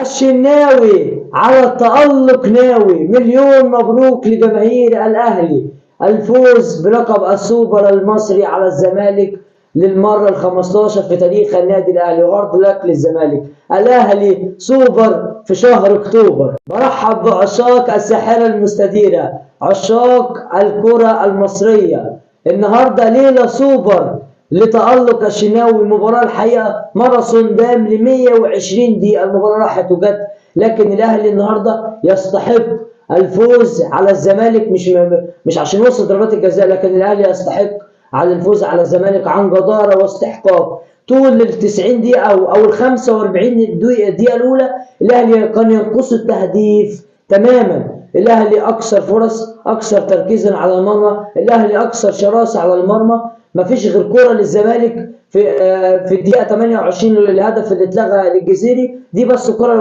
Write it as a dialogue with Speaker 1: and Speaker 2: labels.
Speaker 1: الشناوي على التألق ناوي. مليون مبروك لجماهير الأهلي، الفوز بلقب السوبر المصري على الزمالك للمرة ال 15 في تاريخ النادي الأهلي، وهارد لك للزمالك. الأهلي سوبر في شهر أكتوبر. برحب بعشاق الساحرة المستديرة، عشاق الكرة المصرية. النهارده ليلة سوبر لتألق الشناوي. المباراة الحقيقة ماراثون دام ل 120 دقيقة، المباراة راحت وجت، لكن الأهلي النهارده يستحق الفوز على الزمالك، مش عشان وصل ضربات الجزاء، لكن الأهلي يستحق على الفوز على الزمالك عن جدارة واستحقاق. طول ال 90 دقيقة أو ال 45 دقيقة الأولى الأهلي كان ينقصه التهديف تماما. الأهلي أكثر فرص، أكثر تركيزا على المرمى، الأهلي أكثر شراسة على المرمى. مفيش غير كرة للزمالك في الدقيقة 28 الهدف اللي اتلغى للجزيري، دي بس كرة